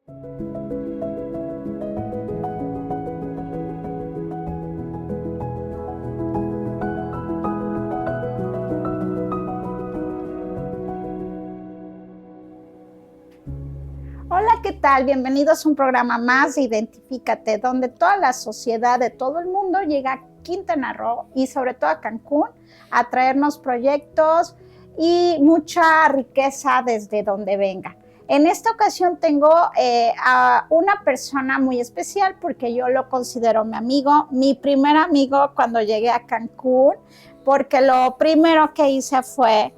Hola, ¿qué tal? Bienvenidos a un programa más de Identifícate, donde toda la sociedad de todo el mundo llega a Quintana Roo y sobre todo a Cancún a traernos proyectos y mucha riqueza desde donde venga. En esta ocasión tengo a una persona muy especial porque yo lo considero mi amigo, mi primer amigo cuando llegué a Cancún, porque lo primero que hice fue: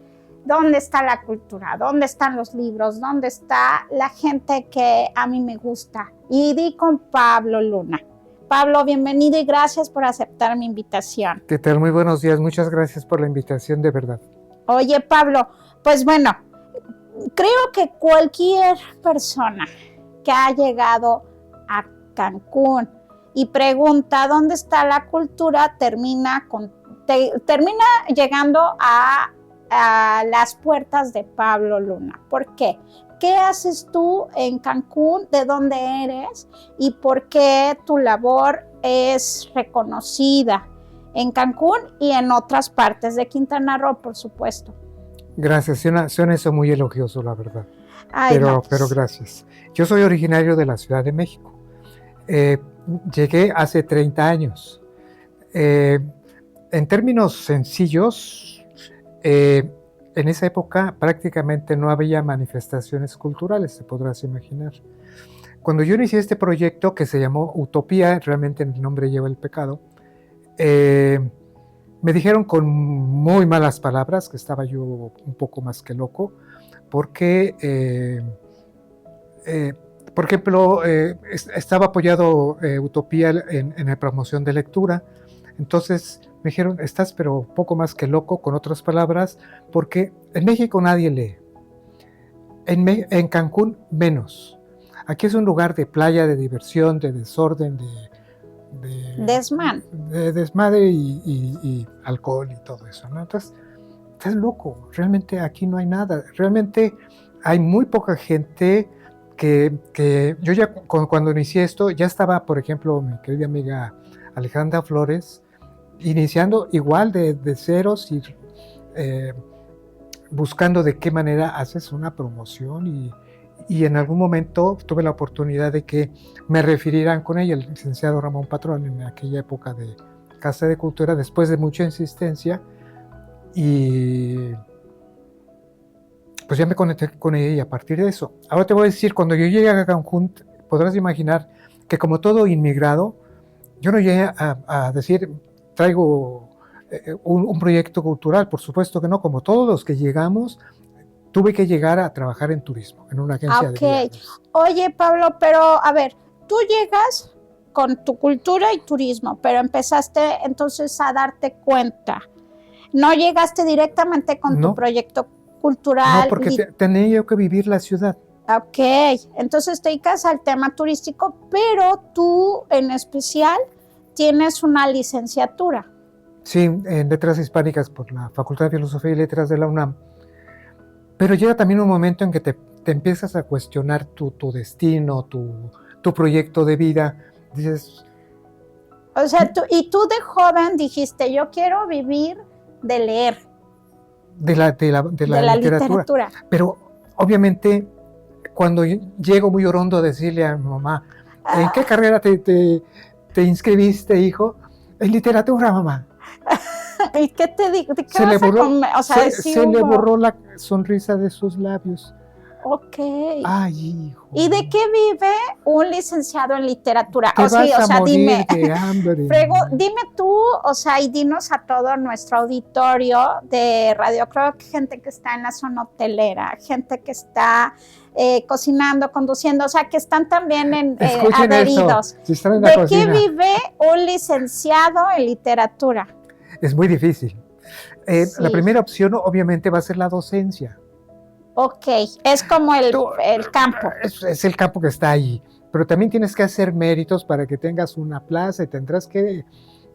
¿dónde está la cultura? ¿Dónde están los libros? ¿Dónde está la gente que a mí me gusta? Y di con Pablo Luna. Pablo, bienvenido y gracias por aceptar mi invitación. ¿Qué tal? Muy buenos días. Muchas gracias por la invitación, de verdad. Oye, Pablo, pues bueno, creo que cualquier persona que ha llegado a Cancún y pregunta dónde está la cultura termina llegando a las puertas de Pablo Luna. ¿Por qué? ¿Qué haces tú en Cancún? ¿De dónde eres? ¿Y por qué tu labor es reconocida en Cancún y en otras partes de Quintana Roo, por supuesto? Gracias. Suena eso muy elogioso, la verdad. Ay, pero gracias. Yo soy originario de la Ciudad de México. Llegué hace 30 años. En términos sencillos, en esa época prácticamente no había manifestaciones culturales, te podrás imaginar. Cuando yo inicié este proyecto, que se llamó Utopía, realmente el nombre lleva el pecado, me dijeron con muy malas palabras que estaba yo un poco más que loco, porque, por ejemplo, estaba apoyado Utopía en la promoción de lectura. Entonces me dijeron: estás pero poco más que loco, con otras palabras, porque en México nadie lee, en Cancún menos. Aquí es un lugar de playa, de diversión, de desorden, de desmadre y alcohol y todo eso, ¿no? Entonces, estás loco, realmente aquí no hay nada, realmente hay muy poca gente que yo ya cuando inicié esto, ya estaba, por ejemplo, mi querida amiga Alejandra Flores, iniciando igual de ceros y buscando de qué manera haces una promoción y en algún momento tuve la oportunidad de que me refirieran con ella, el licenciado Ramón Patrón, en aquella época de Casa de Cultura, después de mucha insistencia, y pues ya me conecté con ella y a partir de eso. Ahora te voy a decir, cuando yo llegué a Cancún, podrás imaginar que como todo inmigrado, yo no llegué a decir: traigo un proyecto cultural. Por supuesto que no, como todos los que llegamos, tuve que llegar a trabajar en turismo, en una agencia de viajes. Oye, Pablo, pero a ver, tú llegas con tu cultura y turismo, pero empezaste entonces a darte cuenta. No llegaste directamente con tu proyecto cultural. No, porque tenía yo que vivir la ciudad. Ok, entonces te dedicas al tema turístico, pero tú en especial tienes una licenciatura. Sí, en Letras Hispánicas por la Facultad de Filosofía y Letras de la UNAM. Pero llega también un momento en que te empiezas a cuestionar tu destino, tu proyecto de vida. Dices... O sea, tú de joven dijiste: yo quiero vivir de leer. De la literatura. Pero obviamente cuando llego muy orondo a decirle a mi mamá: ¿en qué carrera te inscribiste, hijo? En literatura, mamá. ¿Y qué te digo? Se le borró la sonrisa de sus labios. Ok. Ay, hijo. ¿Y de qué vive un licenciado en literatura? Te vas a morir de hambre. Dime tú, o sea, y dinos a todo nuestro auditorio de Radio Croc, gente que está en la zona hotelera, gente que está cocinando, conduciendo, o sea, que están también adheridos. Si están en la cocina. ¿De qué vive un licenciado en literatura? Es muy difícil. Sí. La primera opción obviamente va a ser la docencia. Ok, es como el campo. Es el campo que está ahí, pero también tienes que hacer méritos para que tengas una plaza y tendrás que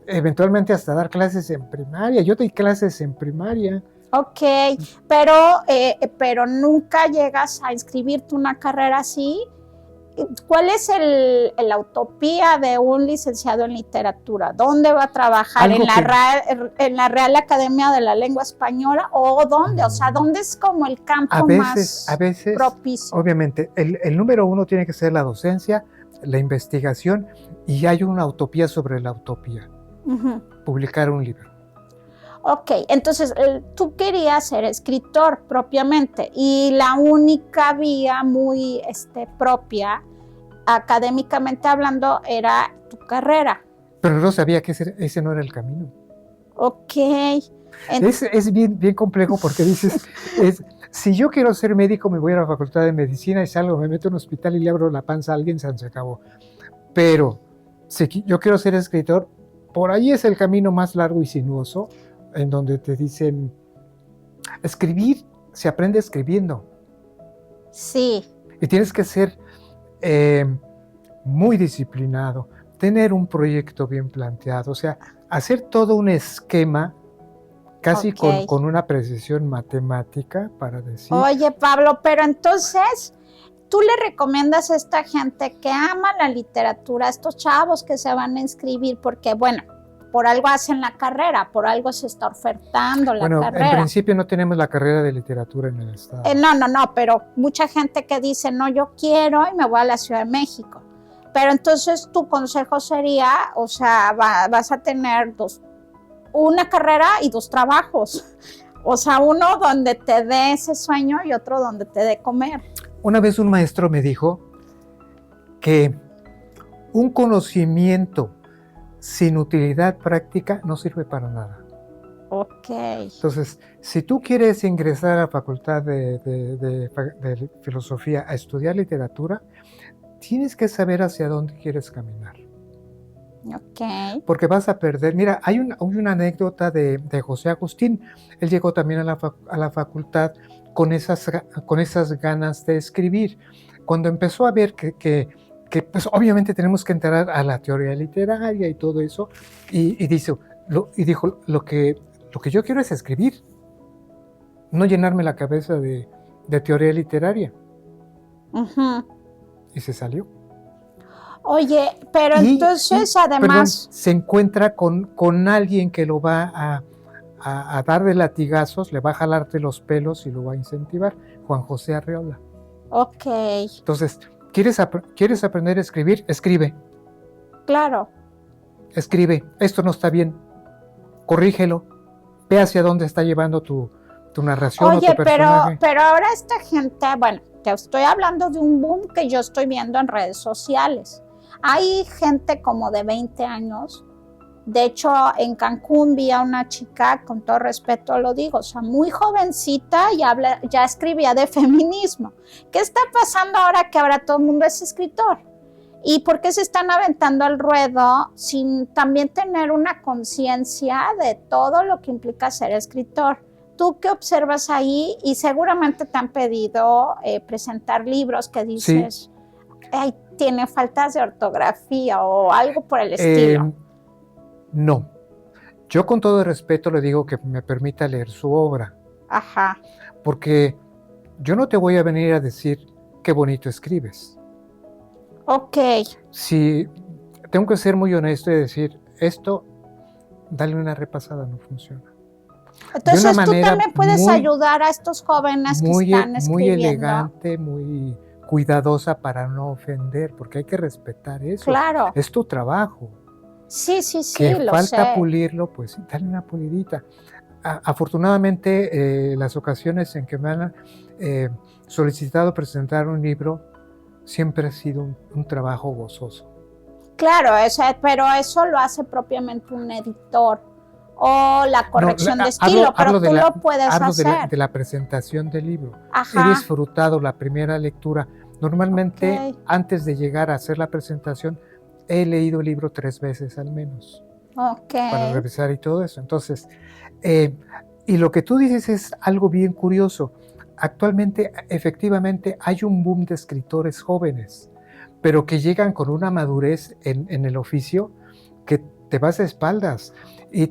eventualmente hasta dar clases en primaria. Yo doy clases en primaria. Ok, pero nunca llegas a inscribirte una carrera así ¿Cuál es la utopía de un licenciado en literatura? ¿Dónde va a trabajar? ¿En la Real Academia de la Lengua Española? ¿O dónde? O sea, ¿dónde es como el campo a más veces, propicio? Obviamente, el número uno tiene que ser la docencia, la investigación, y hay una utopía sobre la utopía. Publicar un libro. Ok, entonces tú querías ser escritor propiamente y la única vía muy propia, académicamente hablando, era tu carrera. Pero no sabía que ese no era el camino. Ok. Es bien complejo porque dices, si yo quiero ser médico me voy a la facultad de medicina y salgo, me meto en un hospital y le abro la panza a alguien, se acabó. Pero si yo quiero ser escritor, por ahí es el camino más largo y sinuoso, en donde te dicen, escribir se aprende escribiendo. Sí. Y tienes que ser muy disciplinado, tener un proyecto bien planteado, o sea, hacer todo un esquema casi con una precisión matemática para decir... Oye, Pablo, pero entonces, ¿tú le recomiendas a esta gente que ama la literatura, a estos chavos que se van a inscribir? Porque, bueno, por algo hacen la carrera, por algo se está ofertando la carrera. Bueno, en principio no tenemos la carrera de literatura en el estado. No, pero mucha gente que dice, no, yo quiero y me voy a la Ciudad de México. Pero entonces tu consejo sería, o sea, vas a tener una carrera y 2 trabajos. O sea, uno donde te dé ese sueño y otro donde te dé comer. Una vez un maestro me dijo que un conocimiento sin utilidad práctica no sirve para nada. Ok. Entonces, si tú quieres ingresar a la facultad de filosofía a estudiar literatura, tienes que saber hacia dónde quieres caminar. Ok. Porque vas a perder. Mira, hay una anécdota de José Agustín. Él llegó también a la facultad con esas ganas de escribir. Cuando empezó a ver que pues obviamente tenemos que entrar a la teoría literaria y todo eso, y dijo, lo que yo quiero es escribir, no llenarme la cabeza de teoría literaria. Y se salió. Oye, pero entonces además... se encuentra con alguien que lo va a dar de latigazos, le va a jalarte los pelos y lo va a incentivar, Juan José Arreola. Ok. Entonces, ¿quieres aprender a escribir? Escribe. Claro. Escribe. Esto no está bien. Corrígelo. Ve hacia dónde está llevando tu narración. Oye, o tu personaje. pero ahora esta gente, bueno, te estoy hablando de un boom que yo estoy viendo en redes sociales. Hay gente como de 20 años. De hecho, en Cancún vi a una chica, con todo respeto lo digo, o sea, muy jovencita y ya escribía de feminismo. ¿Qué está pasando ahora que ahora todo el mundo es escritor? ¿Y por qué se están aventando al ruedo sin también tener una conciencia de todo lo que implica ser escritor? ¿Tú qué observas ahí? Y seguramente te han pedido presentar libros que dices, sí, tiene faltas de ortografía o algo por el estilo. No. Yo con todo respeto le digo que me permita leer su obra. Ajá. Porque yo no te voy a venir a decir qué bonito escribes. Ok. Si tengo que ser muy honesto y decir, esto, dale una repasada, no funciona. Entonces tú también puedes ayudar a estos jóvenes que están escribiendo. Muy elegante, muy cuidadosa para no ofender, porque hay que respetar eso. Claro. Es tu trabajo. Sí, que lo falta sé. pulirlo, pues dale una pulidita. Afortunadamente, las ocasiones en que me han solicitado presentar un libro, siempre ha sido un trabajo gozoso. Claro, pero eso lo hace propiamente un editor o la corrección de estilo, pero tú lo puedes hacer. Hablo de la presentación del libro. Ajá. He disfrutado la primera lectura. Normalmente, antes de llegar a hacer la presentación, he leído el libro 3 veces al menos. Para revisar y todo eso. Entonces, y lo que tú dices es algo bien curioso. Actualmente, efectivamente, hay un boom de escritores jóvenes, pero que llegan con una madurez en el oficio que te vas de espaldas. Y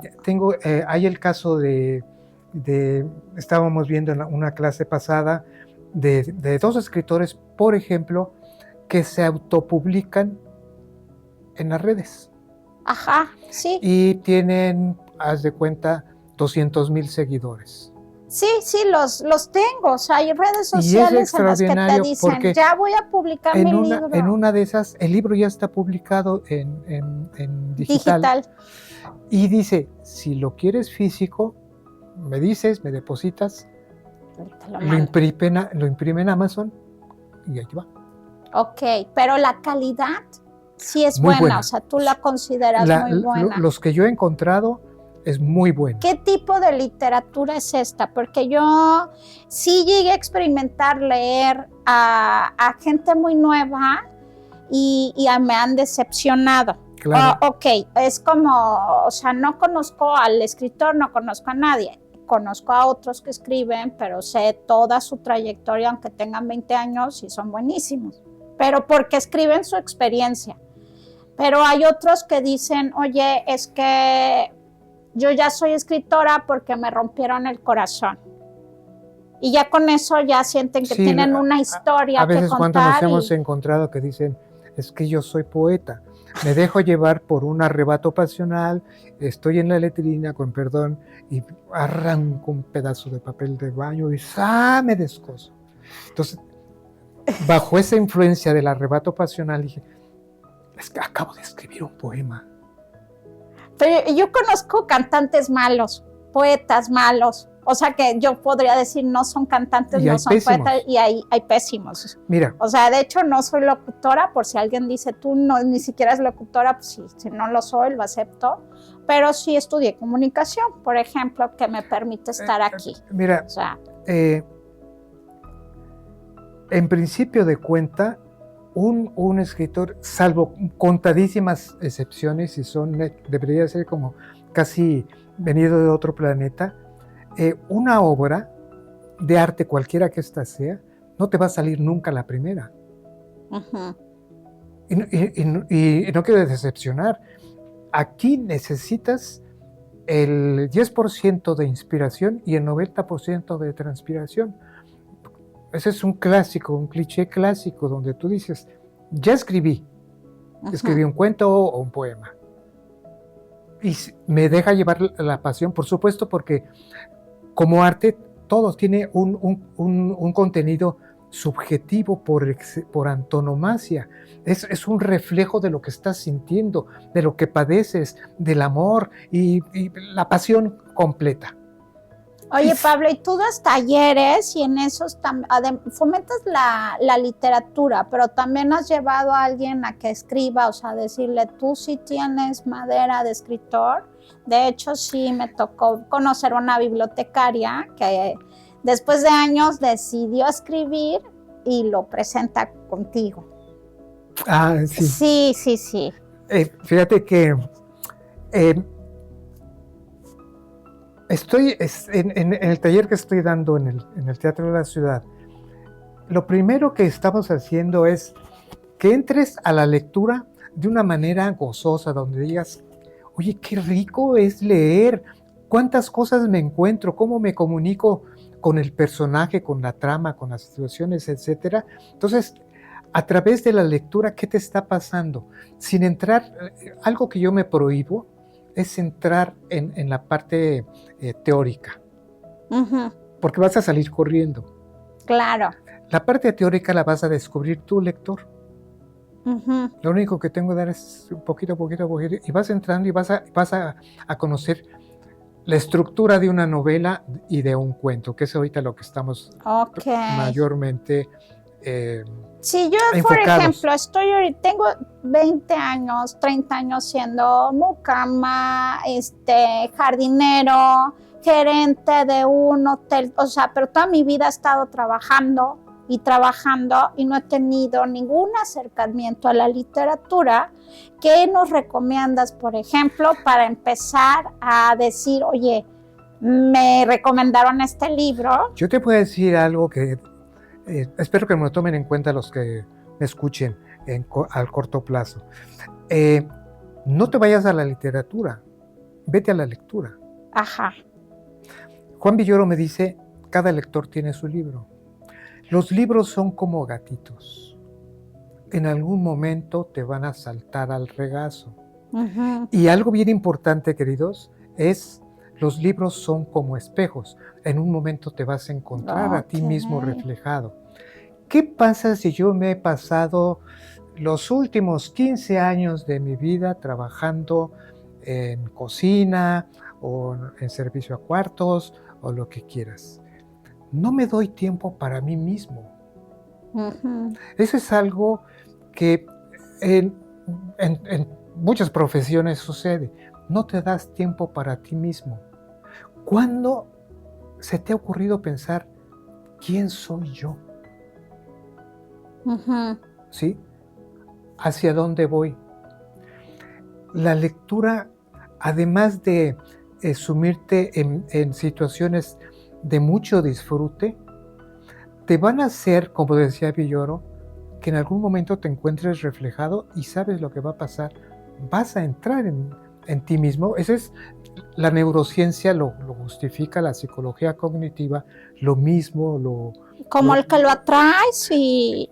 hay el caso estábamos viendo en una clase pasada de 2 escritores, por ejemplo, que se autopublican en las redes. Ajá, sí. Y tienen, haz de cuenta, 200,000 seguidores. Sí, los tengo. O sea, hay redes Y es sociales en las que te extraordinario dicen, porque ya voy a publicar mi libro. en una de esas, el libro ya está publicado en digital. Y dice, si lo quieres físico, me dices, me depositas, lo imprime en Amazon y ahí va. Ok, pero la calidad sí es Muy buena, buena. o sea, tú la consideras muy buena. Los que yo he encontrado es muy bueno. ¿Qué tipo de literatura es esta? Porque yo sí llegué a experimentar leer a gente muy nueva y me han decepcionado. Claro. Ok, es como, o sea, no conozco al escritor, no conozco a nadie. Conozco a otros que escriben, pero sé toda su trayectoria, aunque tengan 20 años y son buenísimos. Pero porque escriben su experiencia. Pero hay otros que dicen, oye, es que yo ya soy escritora porque me rompieron el corazón. Y ya con eso ya sienten que tienen una historia que contar. A veces cuando nos hemos encontrado que dicen, es que yo soy poeta, me dejo llevar por un arrebato pasional, estoy en la letrina, con perdón, y arranco un pedazo de papel de baño y me descoso. Entonces, bajo esa influencia del arrebato pasional, dije, es que acabo de escribir un poema. Pero yo conozco cantantes malos, poetas malos, o sea que yo podría decir no son cantantes, no son poetas, y hay pésimos. Mira. O sea, de hecho no soy locutora, por si alguien dice tú no, ni siquiera es locutora, pues sí, si no lo soy, lo acepto, pero sí estudié comunicación, por ejemplo, que me permite estar aquí. Mira, o sea, en principio de cuenta, un escritor, salvo contadísimas excepciones, y debería ser como casi venido de otro planeta, una obra de arte, cualquiera que ésta sea, no te va a salir nunca la primera. Uh-huh. Y no quiero decepcionar. Aquí necesitas el 10% de inspiración y el 90% de transpiración. Ese es un clásico, un cliché clásico, donde tú dices, ya escribí un cuento o un poema. Y me deja llevar la pasión, por supuesto, porque como arte, todo tiene un contenido subjetivo por antonomasia. Es un reflejo de lo que estás sintiendo, de lo que padeces, del amor y la pasión completa. Oye, Pablo, y tú das talleres y en esos fomentas la literatura, pero también has llevado a alguien a que escriba, o sea, decirle, tú sí tienes madera de escritor. De hecho, sí me tocó conocer una bibliotecaria que después de años decidió escribir y lo presenta contigo. Ah, sí. Sí. Fíjate que estoy en el taller que estoy dando en el Teatro de la Ciudad. Lo primero que estamos haciendo es que entres a la lectura de una manera gozosa, donde digas, oye, qué rico es leer, cuántas cosas me encuentro, cómo me comunico con el personaje, con la trama, con las situaciones, etc. Entonces, a través de la lectura, ¿qué te está pasando? Sin entrar, algo que yo me prohíbo, es entrar en la parte teórica, porque vas a salir corriendo. Claro. La parte teórica la vas a descubrir tú, lector. Lo único que tengo que dar es poquito, y vas entrando y vas a conocer la estructura de una novela y de un cuento, que es ahorita lo que estamos mayormente sí, yo, enfocados. Por ejemplo, tengo 20 años, 30 años siendo mucama, jardinero, gerente de un hotel, o sea, pero toda mi vida he estado trabajando y no he tenido ningún acercamiento a la literatura. ¿Qué nos recomiendas, por ejemplo, para empezar a decir, oye, me recomendaron este libro? Yo te puedo decir algo que espero que me lo tomen en cuenta los que me escuchen al corto plazo. No te vayas a la literatura, vete a la lectura. Ajá. Juan Villoro me dice, cada lector tiene su libro. Los libros son como gatitos. en algún momento te van a saltar al regazo. Ujú. Y algo bien importante, queridos, es los libros son como espejos. En un momento te vas a encontrar a ti mismo Ok. reflejado. ¿Qué pasa si yo me he pasado los últimos 15 años de mi vida trabajando en cocina o en servicio a cuartos o lo que quieras? No me doy tiempo para mí mismo. Ujú. Eso es algo que en, en muchas profesiones sucede. No te das tiempo para ti mismo. ¿Cuándo se te ha ocurrido pensar quién soy yo? Ujú. ¿Sí? ¿Hacia dónde voy? La lectura, además de sumirte en situaciones de mucho disfrute, te van a hacer, como decía Villoro, que en algún momento te encuentres reflejado y sabes lo que va a pasar. Vas a entrar en ti mismo. Esa es la neurociencia, lo justifica, la psicología cognitiva, lo mismo, Como el que lo atraes y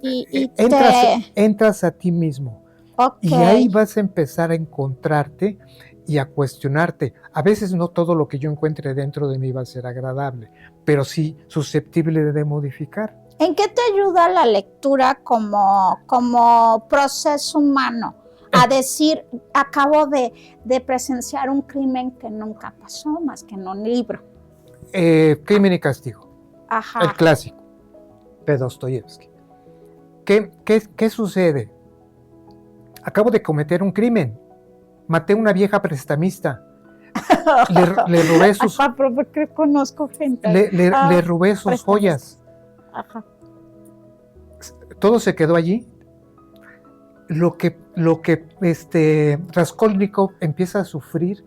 entras, te... entras a ti mismo. Ok. Y ahí vas a empezar a encontrarte y a cuestionarte. A veces no todo lo que yo encuentre dentro de mí va a ser agradable, pero sí susceptible de modificar. ¿En qué te ayuda la lectura como proceso humano? A decir, acabo de presenciar un crimen que nunca pasó, más que en un libro. Crimen y castigo, Ajá. el clásico de Dostoyevsky. ¿Qué sucede? Acabo de cometer un crimen. Maté a una vieja prestamista. Le robé sus, Ajá, pero porque conozco gente. le robé sus joyas. Ajá. Todo se quedó allí. Lo que Raskolnikov empieza a sufrir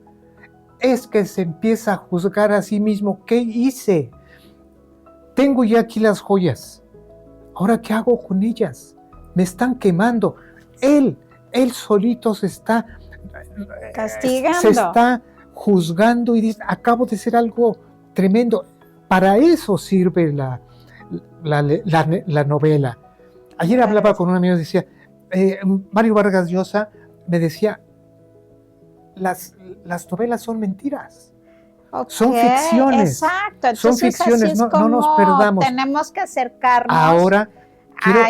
es que se empieza a juzgar a sí mismo. ¿Qué hice? Tengo ya aquí las joyas. ¿Ahora qué hago con ellas? Me están quemando. Él solito se está Castigando. Se está juzgando y dice, acabo de hacer algo tremendo. Para eso sirve la novela. Ayer hablaba con un amigo y decía, Mario Vargas Llosa me decía, las novelas son mentiras. Okay, son ficciones. Exacto. Entonces, son ficciones, no nos perdamos. Tenemos que acercarnos. Ahora,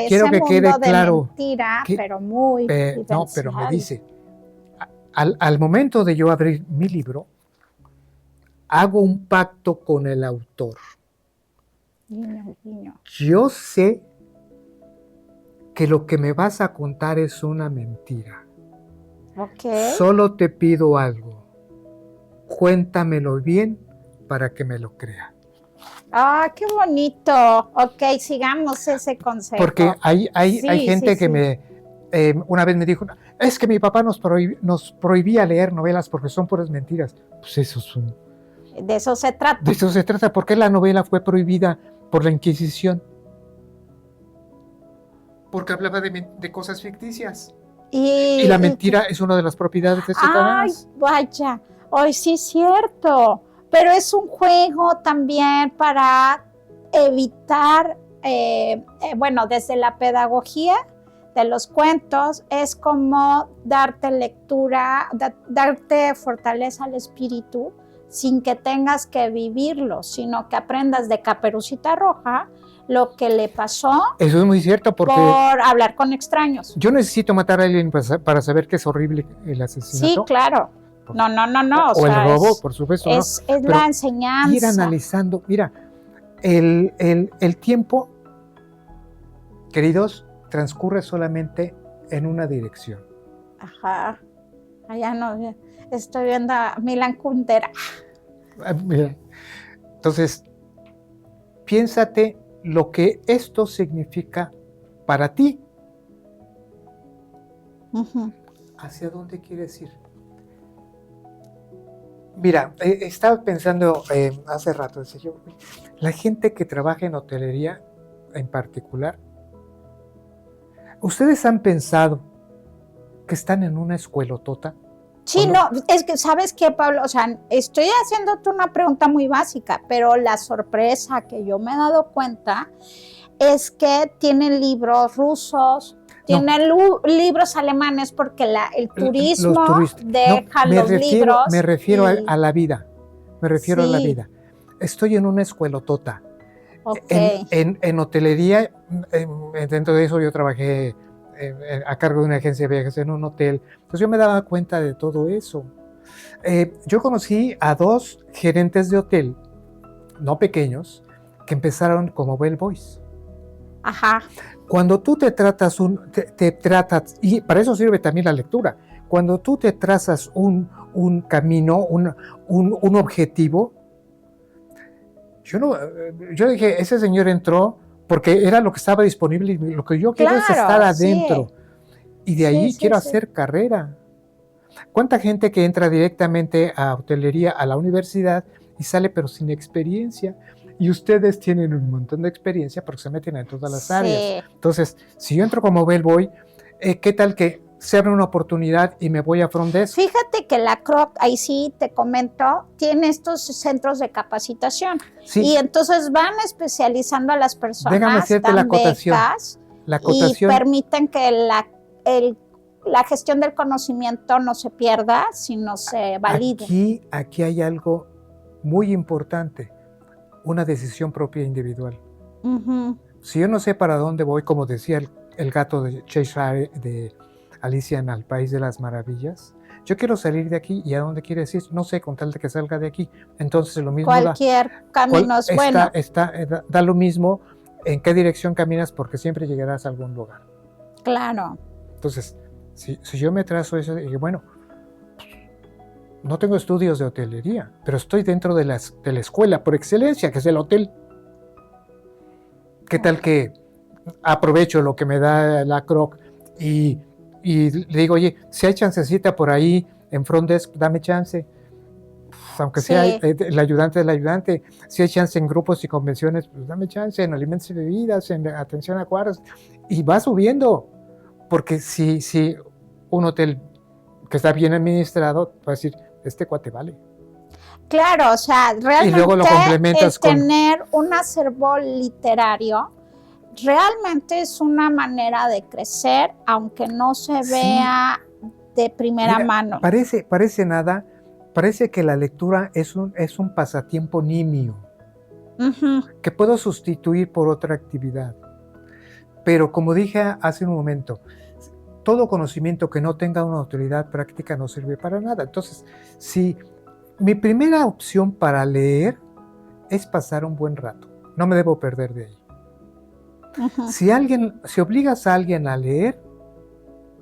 quiero que quede claro. Mentira, pero muy no, pero me dice, al momento de yo abrir mi libro, hago un pacto con el autor. Niño. Yo sé que lo que me vas a contar es una mentira. Okay. Solo te pido algo. Cuéntamelo bien para que me lo crea. Ah, qué bonito. Ok, sigamos ese consejo. Porque hay gente que una vez me dijo, es que mi papá nos prohibía leer novelas porque son puras mentiras. Pues eso son. De eso se trata. De eso se trata. ¿Por qué la novela fue prohibida por la Inquisición? Porque hablaba de cosas ficticias. Y la mentira es una de las propiedades de Satanás. Ay, vaya. Hoy sí es cierto. Pero es un juego también para evitar, desde la pedagogía de los cuentos, es como darte lectura, darte fortaleza al espíritu sin que tengas que vivirlo, sino que aprendas de Caperucita Roja lo que le pasó. Eso es muy cierto porque por hablar con extraños. Yo necesito matar a alguien para saber que es horrible el asesinato. Sí, claro. No. O el robo, por supuesto. Es la enseñanza. Ir analizando. Mira, el tiempo, queridos, transcurre solamente en una dirección. Ajá. Allá no, estoy viendo a Milan Kundera. Mira. Entonces, piénsate lo que esto significa para ti. Uh-huh. ¿Hacia dónde quieres ir? Mira, estaba pensando hace rato, decía yo, la gente que trabaja en hotelería en particular, ¿ustedes han pensado que están en una escuelotota? Sí, no, es que, ¿sabes qué, Pablo? O sea, estoy haciéndote una pregunta muy básica, pero la sorpresa que yo me he dado cuenta es que tienen libros rusos, tiene libros alemanes porque el turismo deja los libros. Me refiero a la vida. Me refiero a la vida. Estoy en una escuelotota. Okay. En hotelería, dentro de eso yo trabajé a cargo de una agencia de viajes en un hotel. Entonces yo me daba cuenta de todo eso. Yo conocí a 2 gerentes de hotel, no pequeños, que empezaron como bellboys. Ajá. Cuando tú te tratas, y para eso sirve también la lectura, cuando tú te trazas un camino, un objetivo, yo dije, ese señor entró porque era lo que estaba disponible y lo que yo quiero es estar adentro. Y de ahí quiero hacer carrera. ¿Cuánta gente que entra directamente a hotelería, a la universidad y sale pero sin experiencia? Y ustedes tienen un montón de experiencia porque se meten en todas las áreas. Entonces, si yo entro como bellboy, ¿qué tal que se abre una oportunidad y me voy a front desk? Fíjate que la CROC, ahí sí te comento, tiene estos centros de capacitación. Sí. Y entonces van especializando a las personas. Déjame hacerte la acotación. Y permiten que la gestión del conocimiento no se pierda, sino se valide. Aquí hay algo muy importante, una decisión propia individual. Si yo no sé para dónde voy, como decía el gato de Cheshire de Alicia en el País de las Maravillas, yo quiero salir de aquí, ¿y a dónde quieres ir? No sé, con tal de que salga de aquí. Entonces lo mismo cualquier camino es bueno. Da lo mismo en qué dirección caminas, porque siempre llegarás a algún lugar. Claro. Entonces, si yo me trazo eso, y bueno, no tengo estudios de hotelería, pero estoy dentro de la escuela por excelencia, que es el hotel. ¿Qué tal que aprovecho lo que me da la CROC y le digo, oye, si hay chancecita por ahí en front desk, dame chance? Pues, aunque sea el ayudante del ayudante, si hay chance en grupos y convenciones, pues dame chance en alimentos y bebidas, en atención a cuadros, y va subiendo. Porque si un hotel que está bien administrado va a decir, este cuate vale. Claro, o sea, realmente y luego lo complementas tener un acervo literario realmente es una manera de crecer, aunque no se vea de primera mano. Parece nada, parece que la lectura es un pasatiempo nimio, que puedo sustituir por otra actividad. Pero como dije hace un momento, todo conocimiento que no tenga una utilidad práctica no sirve para nada. Entonces, si mi primera opción para leer es pasar un buen rato, no me debo perder de ahí. Si obligas a alguien a leer,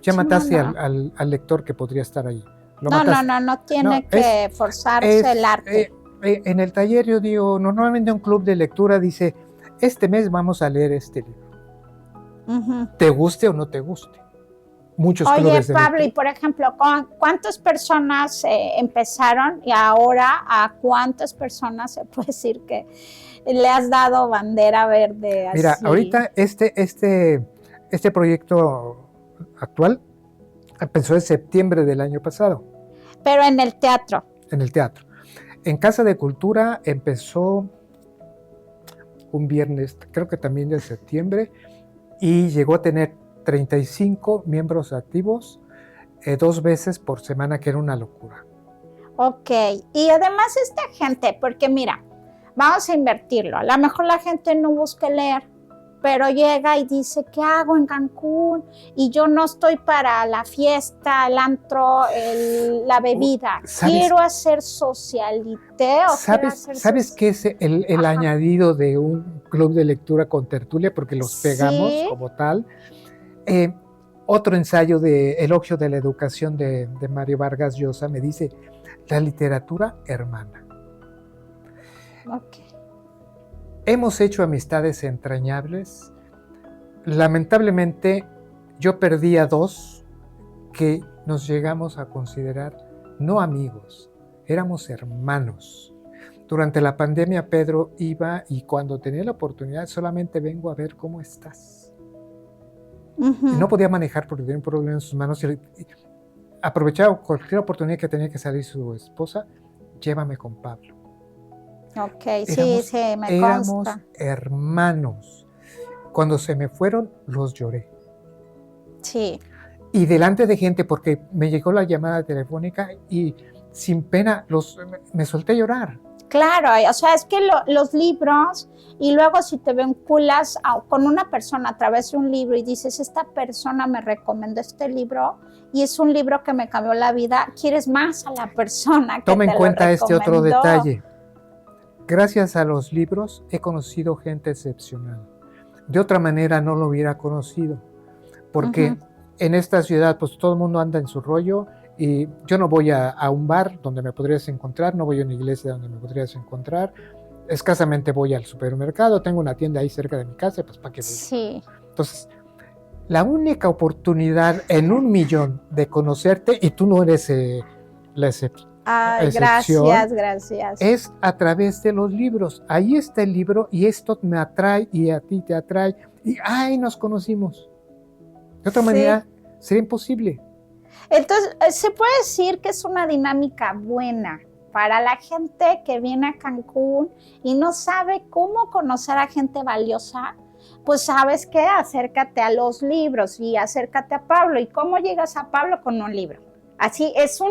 ya mataste al lector que podría estar ahí. No tiene que forzarse el arte. En el taller yo digo, normalmente un club de lectura dice, este mes vamos a leer este libro. Te guste o no te guste. Muchos clubes de Pablo, lectura. y por ejemplo, ¿cuántas personas empezaron y ahora a cuántas personas se puede decir que le has dado bandera verde? Así? Mira, ahorita este proyecto actual empezó en septiembre del año pasado. Pero en el teatro. En el teatro. En Casa de Cultura empezó un viernes, creo que también de septiembre, y llegó a tener 35 miembros activos 2 veces por semana, que era una locura. Ok, y además esta gente, porque mira, vamos a invertirlo, a lo mejor la gente no busca leer, pero llega y dice, ¿qué hago en Cancún? Y yo no estoy para la fiesta, el antro, la bebida. Quiero hacer socialité. ¿Sabes qué es el añadido de un club de lectura con tertulia? Porque los pegamos como tal. Otro ensayo de Elogio de la Educación de Mario Vargas Llosa me dice, la literatura hermana. Okay. Hemos hecho amistades entrañables. Lamentablemente, yo perdí a 2 que nos llegamos a considerar no amigos, éramos hermanos. Durante la pandemia, Pedro iba y cuando tenía la oportunidad, solamente vengo a ver cómo estás. Y no podía manejar porque tenía un problema en sus manos. Y aprovechaba cualquier oportunidad que tenía que salir su esposa, llévame con Pablo. Ok, sí, me consta. Éramos hermanos. Cuando se me fueron, los lloré. Sí. Y delante de gente, porque me llegó la llamada telefónica y sin pena me solté a llorar. Claro, o sea, es que los libros, y luego si te vinculas con una persona a través de un libro y dices, esta persona me recomendó este libro y es un libro que me cambió la vida, quieres más a la persona que Toma te en cuenta lo este otro recomendó. detalle. Gracias a los libros he conocido gente excepcional. De otra manera no lo hubiera conocido, porque en esta ciudad pues todo el mundo anda en su rollo y yo no voy a un bar donde me podrías encontrar, no voy a una iglesia donde me podrías encontrar, escasamente voy al supermercado, tengo una tienda ahí cerca de mi casa, pues ¿para qué voy? Sí. Entonces, la única oportunidad en 1,000,000 de conocerte, y tú no eres la excepción, Gracias. es a través de los libros. Ahí está el libro y esto me atrae y a ti te atrae y ¡ay, nos conocimos! De otra manera sería imposible. Entonces, se puede decir que es una dinámica buena para la gente que viene a Cancún y no sabe cómo conocer a gente valiosa. Pues sabes qué, acércate a los libros y acércate a Pablo. ¿Y cómo llegas a Pablo? Con un libro. Así, es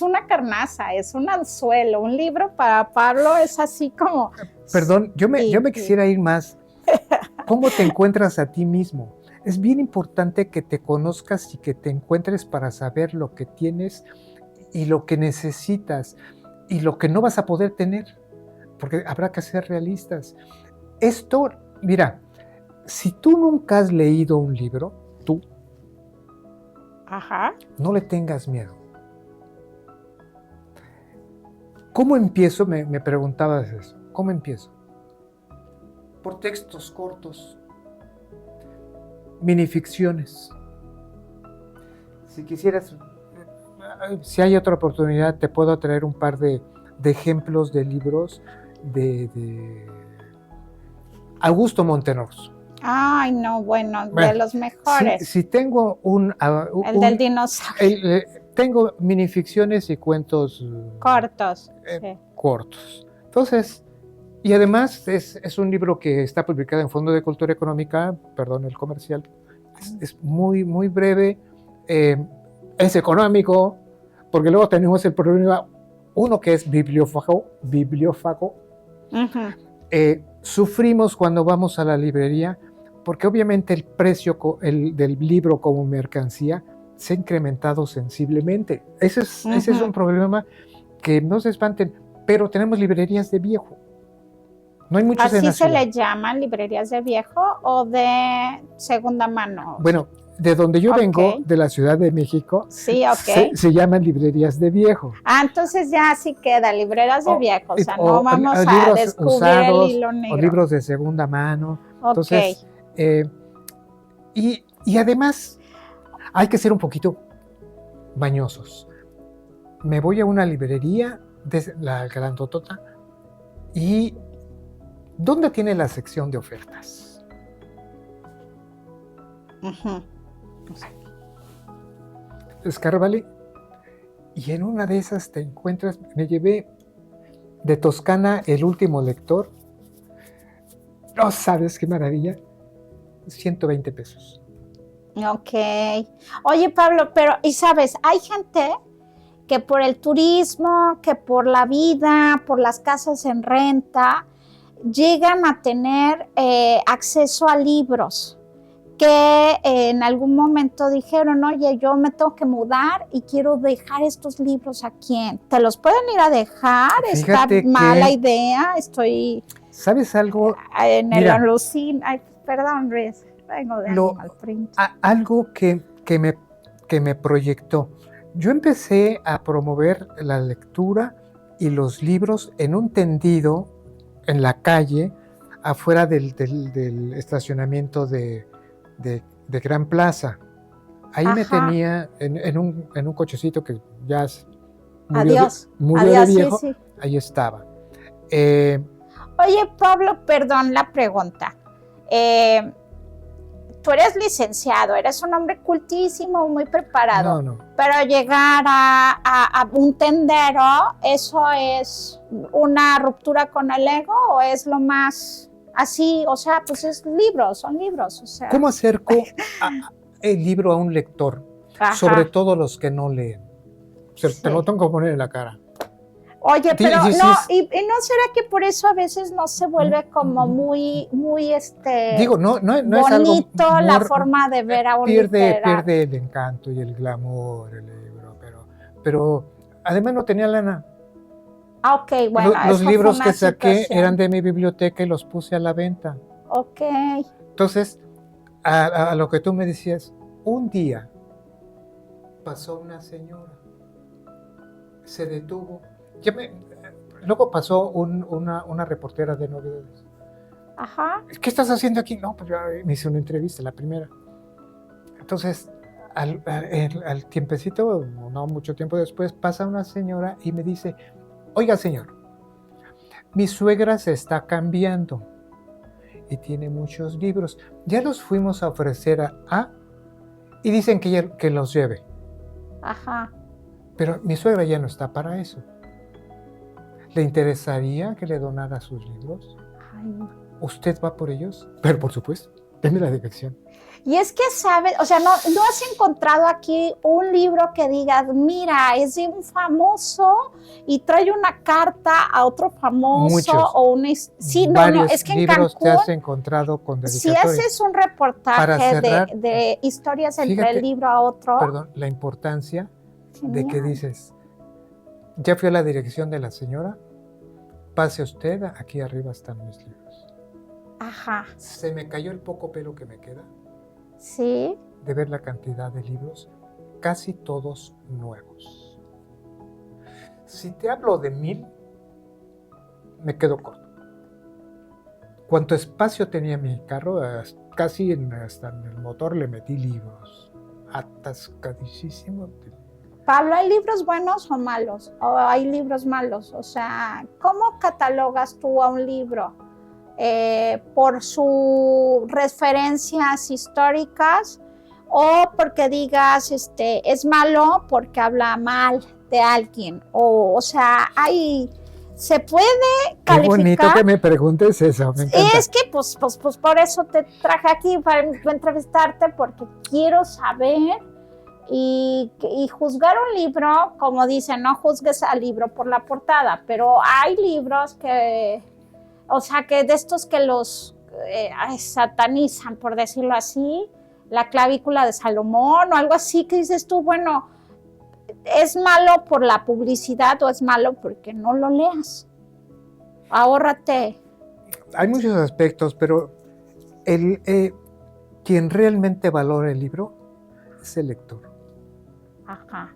una carnaza, es un anzuelo. Un libro para Pablo es así como... Perdón, yo me quisiera ir más. ¿Cómo te encuentras a ti mismo? Es bien importante que te conozcas y que te encuentres para saber lo que tienes y lo que necesitas y lo que no vas a poder tener, porque habrá que ser realistas. Esto, mira, si tú nunca has leído un libro, no le tengas miedo. ¿Cómo empiezo? Me preguntabas eso. ¿Cómo empiezo? Por textos cortos, minificciones. Si quisieras, si hay otra oportunidad, te puedo traer un par de ejemplos de libros de Augusto Montenegro. Ay, no, bueno, de los mejores. Si tengo el del dinosaurio. Tengo minificciones y cuentos cortos. Cortos. Entonces, y además es un libro que está publicado en Fondo de Cultura Económica, perdón el comercial, es muy, muy breve, es económico, porque luego tenemos el problema, uno que es bibliófago. Sufrimos cuando vamos a la librería, porque obviamente el precio del libro como mercancía se ha incrementado sensiblemente. Ese es un problema que no se espanten, pero tenemos librerías de viejo. No hay muchos en la ciudad. ¿Así se le llaman librerías de viejo o de segunda mano? Bueno, de donde yo vengo, de la Ciudad de México, se llaman librerías de viejo. Entonces ya así queda, librerías de viejo, o sea, no vamos a descubrir usados, el hilo negro. O libros de segunda mano. Entonces, y además hay que ser un poquito mañosos. Me voy a una librería de la grandotota y ¿dónde tiene la sección de ofertas? Escárbale y en una de esas te encuentras, me llevé de Toscana El último lector, no sabes qué maravilla, 120 pesos. Ok. Oye, Pablo, pero, y sabes, hay gente que por el turismo, que por la vida, por las casas en renta, llegan a tener acceso a libros que en algún momento dijeron, oye, yo me tengo que mudar y quiero dejar estos libros aquí. ¿Te los pueden ir a dejar? Fíjate ¿Está mala idea? ¿Sabes algo? En el alucin. Ay, perdón, Luis. Vengo de Animal Print. Algo que me proyectó. Yo empecé a promover la lectura y los libros en un tendido en la calle, afuera del estacionamiento de Gran Plaza. Ahí me tenía en un cochecito que ya murió de viejo. Sí. Ahí estaba. Oye, Pablo, perdón la pregunta. Tú eres licenciado, eres un hombre cultísimo, muy preparado. No. Pero llegar a un tendero, ¿eso es una ruptura con el ego o es lo más así? O sea, pues son libros, o sea. ¿Cómo acerco el libro a un lector, Ajá. sobre todo los que no leen. Sí. Te lo tengo que poner en la cara. Oye, pero Dices, no, y no será que por eso a veces no se vuelve como muy digo, no es algo bonito la forma de ver a un literato? pierde el encanto y el glamour el libro, pero además no tenía lana. Ah, ok, bueno, Los eso libros fue que una saqué situación. eran de mi biblioteca y los puse a la venta. Ok. Entonces, a lo que tú me decías, un día pasó una señora, se detuvo, luego pasó una reportera de novedades. Ajá. ¿Qué estás haciendo aquí? No, pues yo me hice una entrevista, la primera. Entonces, al tiempecito, no mucho tiempo después, pasa una señora y me dice, oiga señor, mi suegra se está cambiando y tiene muchos libros. Ya los fuimos a ofrecer y dicen que los lleve. Ajá. Pero mi suegra ya no está para eso. ¿Le interesaría que le donara sus libros? Ay, no. ¿Usted va por ellos? Pero por supuesto, denme la dirección. Y es que, ¿sabes? O sea, no has encontrado aquí un libro que digas, mira, es de un famoso y trae una carta a otro famoso. Muchos. O una... Sí, no, es que en libros Cancún, te has encontrado con si dedicatorias. haces un reportaje cerrar, de historias entre fíjate, el libro a otro. Perdón, la importancia Genial. de que dices, ya fui a la dirección de la señora, pase usted, aquí arriba están mis libros. Ajá. Se me cayó el poco pelo que me queda. Sí. De ver la cantidad de libros, casi todos nuevos. Si te hablo de 1000, me quedo corto. Cuánto espacio tenía mi carro, casi hasta en el motor le metí libros, atascadísimo. Pablo, ¿hay libros buenos o malos? ¿O hay libros malos? O sea, ¿cómo catalogas tú a un libro? ¿Por sus referencias históricas o porque digas es malo porque habla mal de alguien? O sea, se puede calificar. Qué bonito que me preguntes eso, me encanta. Es que pues por eso te traje aquí para entrevistarte, porque quiero saber y juzgar un libro, como dicen, no juzgues al libro por la portada, pero hay libros que... O sea, que de estos que los satanizan, por decirlo así, la clavícula de Salomón o algo así, que dices tú, bueno, ¿es malo por la publicidad o es malo porque no lo leas? Ahórrate. Hay muchos aspectos, pero quien realmente valora el libro es el lector. Ajá.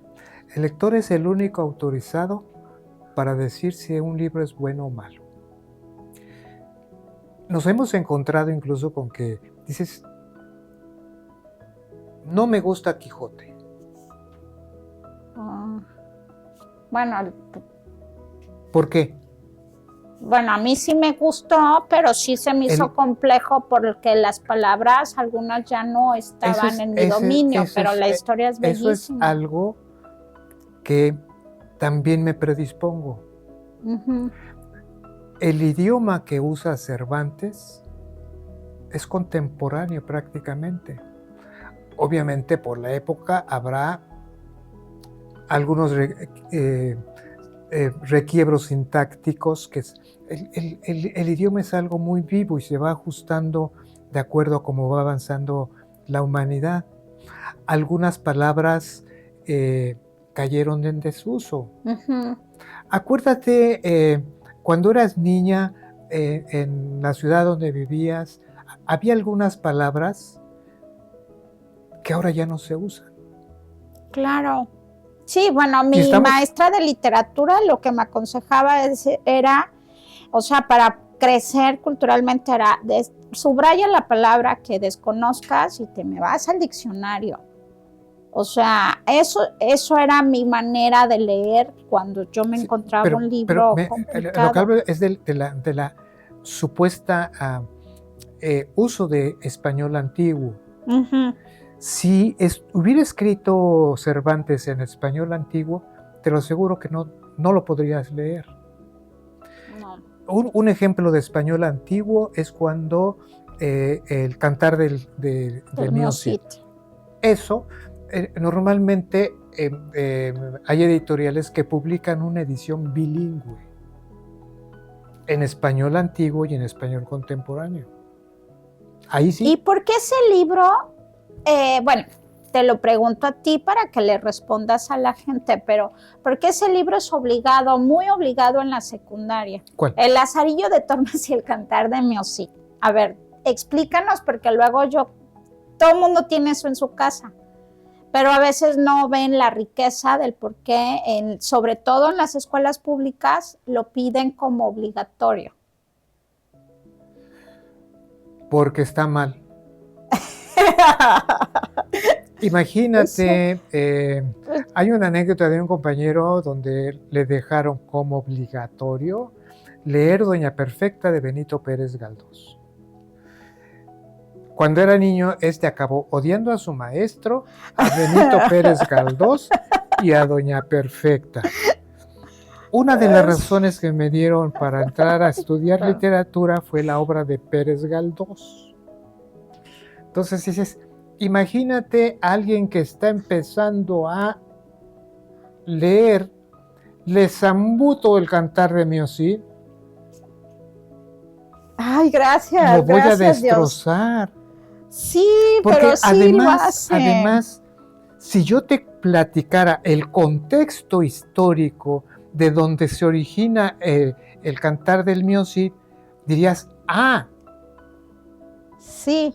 El lector es el único autorizado para decir si un libro es bueno o malo. Nos hemos encontrado incluso con que dices, no me gusta Quijote. Bueno. ¿Por qué? Bueno, a mí sí me gustó, pero sí se me hizo complejo porque las palabras, algunas ya no estaban en mi dominio, pero la historia es bellísima. Eso es algo que también me predispongo. Uh-huh. El idioma que usa Cervantes es contemporáneo prácticamente. Obviamente por la época habrá algunos requiebros sintácticos, que el idioma es algo muy vivo y se va ajustando de acuerdo a cómo va avanzando la humanidad. Algunas palabras cayeron en desuso. Uh-huh. Acuérdate, cuando eras niña, en la ciudad donde vivías, había algunas palabras que ahora ya no se usan. Claro. Sí, bueno, mi maestra de literatura lo que me aconsejaba era, o sea, para crecer culturalmente era, subraya la palabra que desconozcas y te me vas al diccionario. O sea, eso era mi manera de leer cuando yo me encontraba un libro complicado. Lo que hablo es de la supuesta uso de español antiguo. Uh-huh. Si hubiera escrito Cervantes en español antiguo, te lo aseguro que no lo podrías leer. No. Un ejemplo de español antiguo es cuando el cantar del Mío Cid. eso, normalmente hay editoriales que publican una edición bilingüe, en español antiguo y en español contemporáneo. Ahí sí. ¿Y por qué ese libro? Bueno, te lo pregunto a ti para que le respondas a la gente, pero ¿por qué ese libro es obligado, muy obligado en la secundaria? ¿Cuál? El Lazarillo de Tormes y el Cantar de Miocid. A ver, explícanos, porque luego todo el mundo tiene eso en su casa, pero a veces no ven la riqueza del por qué, sobre todo en las escuelas públicas, lo piden como obligatorio. Porque está mal. Imagínate, hay una anécdota de un compañero donde le dejaron como obligatorio leer Doña Perfecta de Benito Pérez Galdós. Cuando era niño, acabó odiando a su maestro, a Benito Pérez Galdós y a Doña Perfecta. Una de las razones que me dieron para entrar a estudiar literatura fue la obra de Pérez Galdós. Entonces dices, imagínate a alguien que está empezando a leer Le Sambuto el Cantar de Miocid. Ay, gracias. Lo voy gracias, a destrozar. Dios. Sí, porque pero sí además, si yo te platicara el contexto histórico de donde se origina el Cantar del Miocid, dirías, sí.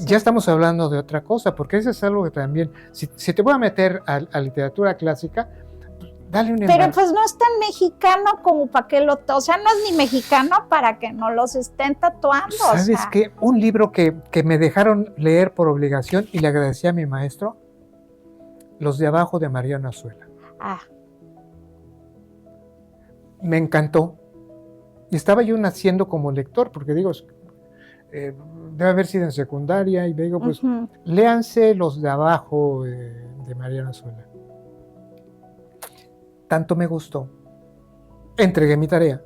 Ya estamos hablando de otra cosa, porque eso es algo que también, si te voy a meter a literatura clásica, dale un Pero embargo. pues no es tan mexicano como para que o sea, no es ni mexicano para que no los estén tatuando. ¿Sabes qué? Un libro que me dejaron leer por obligación y le agradecí a mi maestro, Los de Abajo de Mariano Azuela. Me encantó. Y estaba yo naciendo como lector, porque digo, debe haber sido en secundaria, y me digo, pues, léanse Los de Abajo de Mariano Azuela. Tanto me gustó, entregué mi tarea,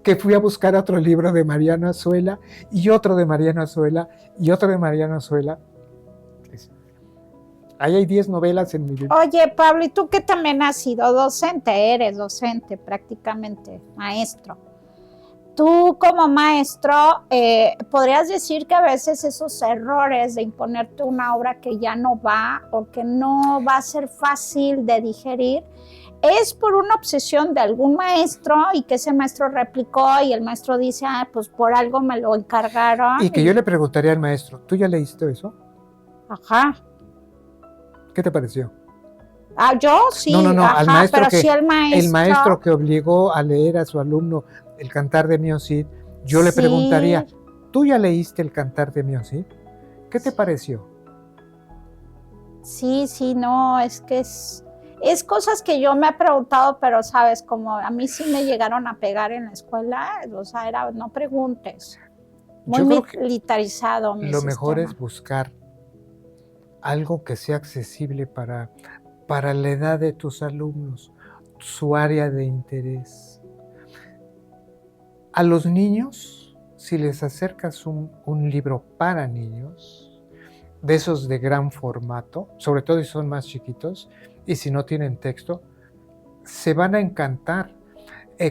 que fui a buscar otro libro de Mariano Azuela, y otro de Mariano Azuela, y otro de Mariano Azuela. Ahí hay 10 novelas en mi libro. Oye, Pablo, ¿y tú que también has sido docente? Eres docente prácticamente, maestro. Tú como maestro, ¿podrías decir que a veces esos errores de imponerte una obra que ya no va o que no va a ser fácil de digerir, es por una obsesión de algún maestro y que ese maestro replicó y el maestro dice, pues por algo me lo encargaron? Y que yo le preguntaría al maestro, ¿tú ya leíste eso? Ajá. ¿Qué te pareció? Yo sí. No, ajá, al maestro pero sí el maestro que obligó a leer a su alumno el Cantar de Miocid, yo le preguntaría, ¿tú ya leíste el Cantar de Miocid? ¿Qué te pareció? Sí, no, es que es cosas que yo me he preguntado, pero sabes, como a mí sí me llegaron a pegar en la escuela, o sea, era, no preguntes. Muy militarizado mi Lo mejor sistema. es buscar algo que sea accesible para la edad de tus alumnos, su área de interés. A los niños, si les acercas un libro para niños, de esos de gran formato, sobre todo si son más chiquitos, y si no tienen texto, se van a encantar.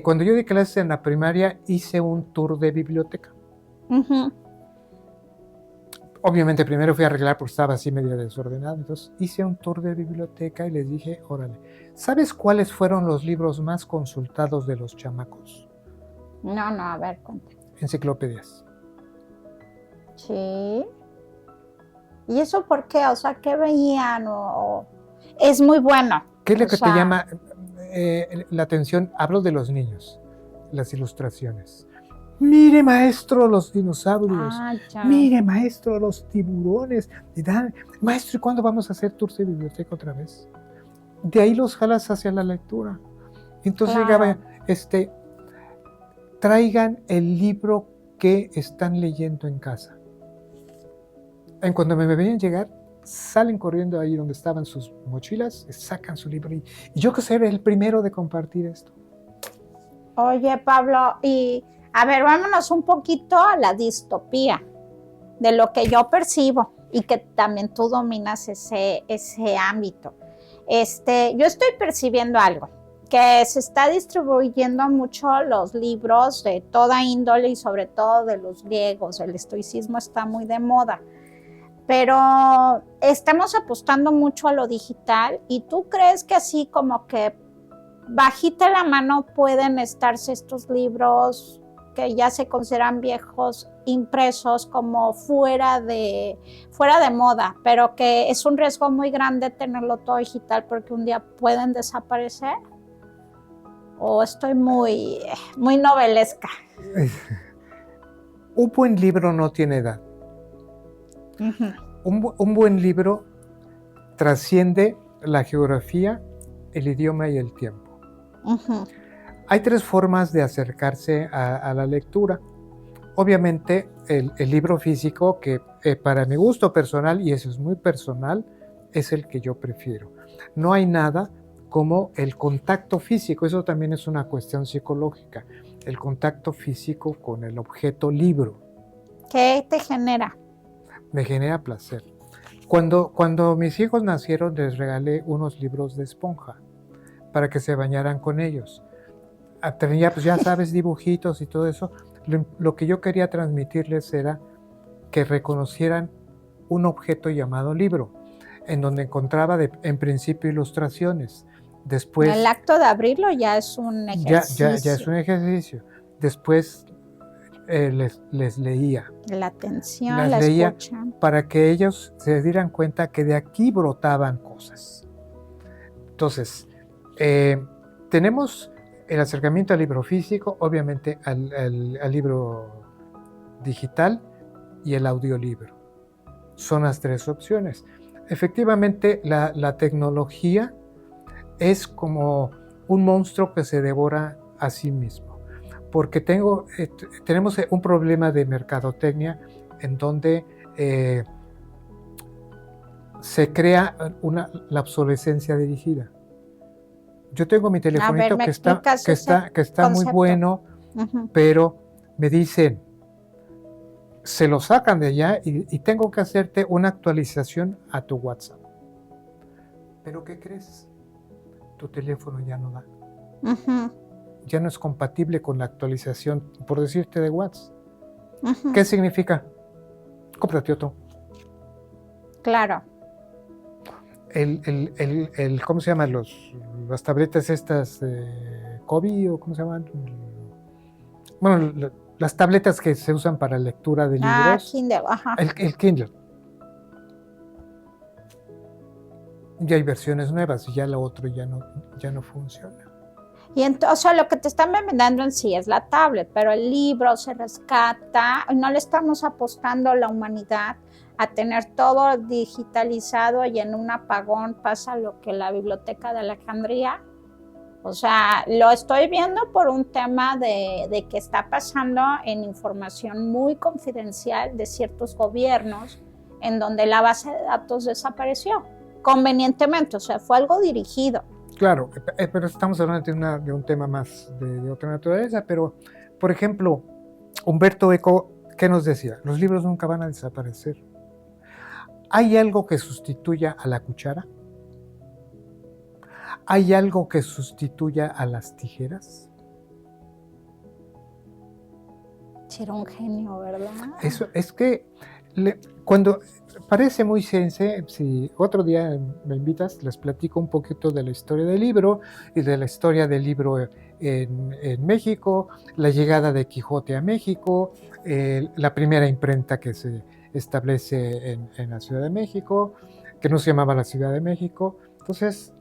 Cuando yo di clases en la primaria, hice un tour de biblioteca. Obviamente primero fui a arreglar porque estaba así medio desordenado, entonces hice un tour de biblioteca y les dije, órale, ¿sabes cuáles fueron los libros más consultados de los chamacos? No, a ver, cuéntame. Enciclopedias. Sí. ¿Y eso por qué? O sea, ¿qué veían? Es muy bueno. ¿Qué es lo que te llama la atención? Hablo de los niños, las ilustraciones. Mire, maestro, los dinosaurios. Mire, maestro, los tiburones. Maestro, ¿y cuándo vamos a hacer tours de biblioteca otra vez? De ahí los jalas hacia la lectura. Entonces llegaba, traigan el libro que están leyendo en casa. En cuando me veían llegar, salen corriendo ahí donde estaban sus mochilas, sacan su libro y yo que ser el primero de compartir esto. Oye, Pablo, y a ver, vámonos un poquito a la distopía de lo que yo percibo. y que también tú dominas ese ámbito. Yo estoy percibiendo algo, que se está distribuyendo mucho los libros de toda índole y sobre todo de los griegos. El estoicismo está muy de moda, pero estamos apostando mucho a lo digital. ¿Y tú crees que así como que bajita la mano pueden estarse estos libros que ya se consideran viejos, impresos, como fuera de moda, pero que es un riesgo muy grande tenerlo todo digital porque un día pueden desaparecer? ¿O estoy muy novelesca? Un buen libro no tiene edad. Un buen libro trasciende la geografía, el idioma y el tiempo. Hay 3 formas de acercarse a la lectura. Obviamente el libro físico, que para mi gusto personal, y eso es muy personal, es el que yo prefiero. No hay nada como el contacto físico, eso también es una cuestión psicológica, el contacto físico con el objeto libro. ¿Qué te genera? Me genera placer. Cuando mis hijos nacieron, les regalé unos libros de esponja para que se bañaran con ellos. Tenía, pues ya sabes, dibujitos y todo eso. Lo que yo quería transmitirles era que reconocieran un objeto llamado libro, en donde encontraba en principio ilustraciones. Después, el acto de abrirlo ya es un ejercicio. Ya es un ejercicio. Después les leía. La atención, las la leía escucha. Para que ellos se dieran cuenta que de aquí brotaban cosas. Entonces, tenemos el acercamiento al libro físico, obviamente al libro digital y el audiolibro. Son las 3 opciones. Efectivamente, la tecnología es como un monstruo que se devora a sí mismo, porque tenemos un problema de mercadotecnia en donde se crea la obsolescencia dirigida. Yo tengo mi telefonito que está muy bueno, pero me dicen, se lo sacan de allá y tengo que hacerte una actualización a tu WhatsApp. ¿Pero qué crees? Tu teléfono ya no da. Ya no es compatible con la actualización, por decirte, de WhatsApp. ¿Qué significa? Cómprate otro. Claro. ¿Cómo se llaman las tabletas estas? ¿Kobe o cómo se llaman? Bueno, las tabletas que se usan para lectura de libros. Kindle, ajá. El Kindle. Ya hay versiones nuevas y ya lo otro ya no funciona. Y entonces lo que te están vendiendo en sí es la tablet, pero el libro se rescata. No le estamos apostando a la humanidad a tener todo digitalizado y en un apagón pasa lo que la Biblioteca de Alejandría. O sea, lo estoy viendo por un tema de que está pasando en información muy confidencial de ciertos gobiernos en donde la base de datos desapareció convenientemente, o sea, fue algo dirigido. Claro, pero estamos hablando de un tema más de otra naturaleza, pero, por ejemplo, Humberto Eco, ¿qué nos decía? Los libros nunca van a desaparecer. ¿Hay algo que sustituya a la cuchara? ¿Hay algo que sustituya a las tijeras? Era un genio, ¿verdad? Eso es que cuando parece muy sense, si otro día me invitas, les platico un poquito de la historia del libro y de la historia del libro en México, la llegada de Quijote a México, la primera imprenta que se establece en la Ciudad de México, que no se llamaba la Ciudad de México. Entonces,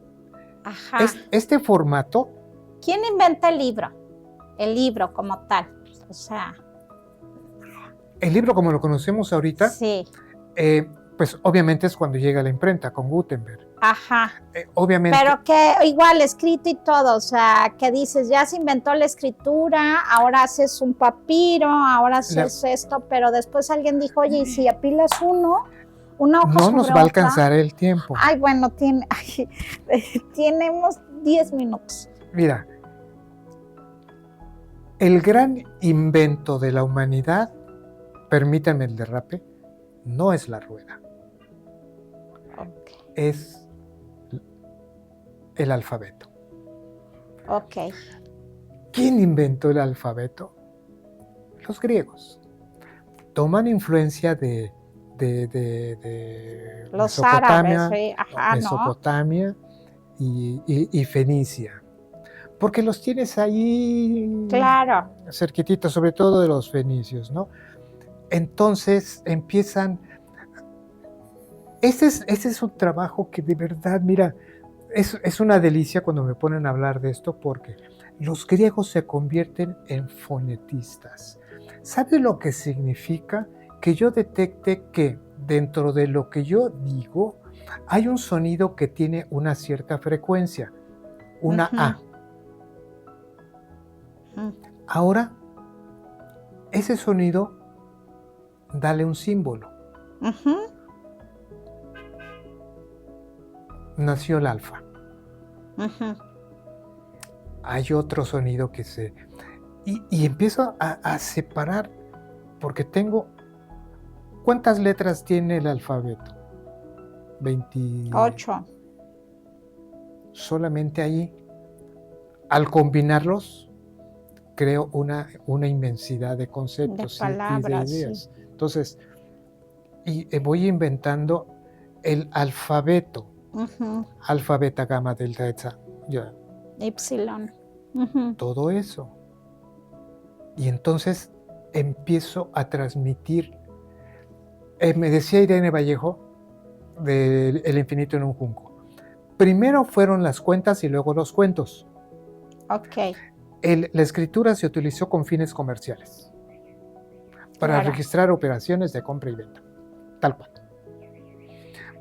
este formato... ¿Quién inventa el libro? El libro como tal, o sea... El libro como lo conocemos ahorita, sí. Pues obviamente es cuando llega la imprenta con Gutenberg. Ajá. Obviamente. Pero que igual escrito y todo, o sea, que dices, ya se inventó la escritura, ahora haces un papiro, ahora haces esto, pero después alguien dijo, oye, y si apilas una hoja no nos va a alcanzar el tiempo. Ay, bueno, tenemos 10 minutos. Mira, el gran invento de la humanidad, permítanme el derrape, no es la rueda. es el alfabeto. Ok. ¿Quién inventó el alfabeto? Los griegos. Toman influencia de Los árabes, sí. Mesopotamia y Fenicia. Porque los tienes ahí claro, cerquititos, sobre todo de los fenicios, ¿no? Entonces empiezan... Este es un trabajo que de verdad, mira, es una delicia cuando me ponen a hablar de esto, porque los griegos se convierten en fonetistas. ¿Sabe lo que significa? Que yo detecte que dentro de lo que yo digo hay un sonido que tiene una cierta frecuencia, una A. Ahora, ese sonido, dale un símbolo. Nació el alfa. Hay otro sonido que se... Y empiezo a separar, porque tengo... ¿Cuántas letras tiene el alfabeto? 28. Solamente ahí, al combinarlos, creo una inmensidad de conceptos, de palabras, y de ideas. sí. Entonces, voy inventando el alfabeto. Alfa, beta, gamma, delta, etcétera. Epsilon. Todo eso. Y entonces empiezo a transmitir. Me decía Irene Vallejo, de El infinito en un junco. Primero fueron las cuentas y luego los cuentos. Ok. La escritura se utilizó con fines comerciales, para registrar operaciones de compra y venta, tal cual.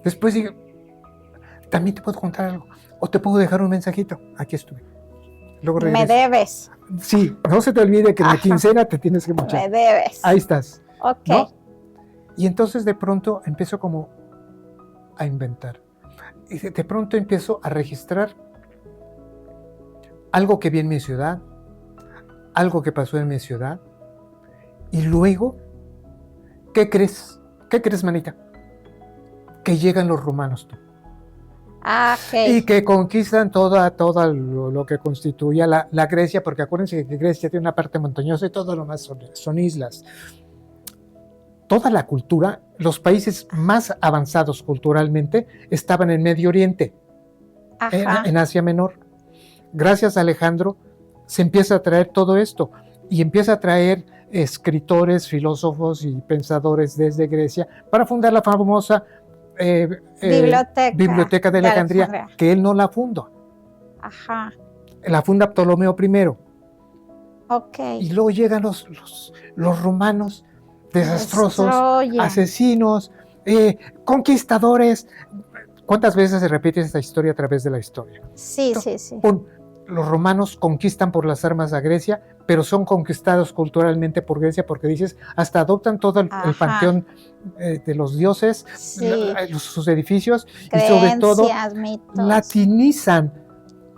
Después dije, también te puedo contar algo, o te puedo dejar un mensajito, aquí estuve. Luego regreso. Me debes. Sí, no se te olvide que en la quincena te tienes que mochar. Me debes. Ahí estás. Ok. ¿No? Y entonces de pronto empiezo como a inventar. Y de pronto empiezo a registrar algo que vi en mi ciudad, algo que pasó en mi ciudad, y luego, ¿qué crees? ¿Qué crees, manita? Que llegan los romanos, tú. Okay. Y que conquistan toda lo que constituía la Grecia, porque acuérdense que Grecia tiene una parte montañosa y todo lo más son islas. Toda la cultura, los países más avanzados culturalmente, estaban en Medio Oriente, en Asia Menor. Gracias a Alejandro se empieza a traer todo esto y empieza a traer escritores, filósofos y pensadores desde Grecia para fundar la famosa Biblioteca de Alejandría, que él no la fundó. La funda Ptolomeo I. Okay. Y luego llegan los romanos, desastrosos, asesinos, conquistadores. ¿Cuántas veces se repite esta historia a través de la historia? Sí, sí, sí. Los romanos conquistan por las armas a Grecia, pero son conquistados culturalmente por Grecia, porque dices, hasta adoptan todo el panteón de los dioses, sus edificios, creencias, y sobre todo mitos, latinizan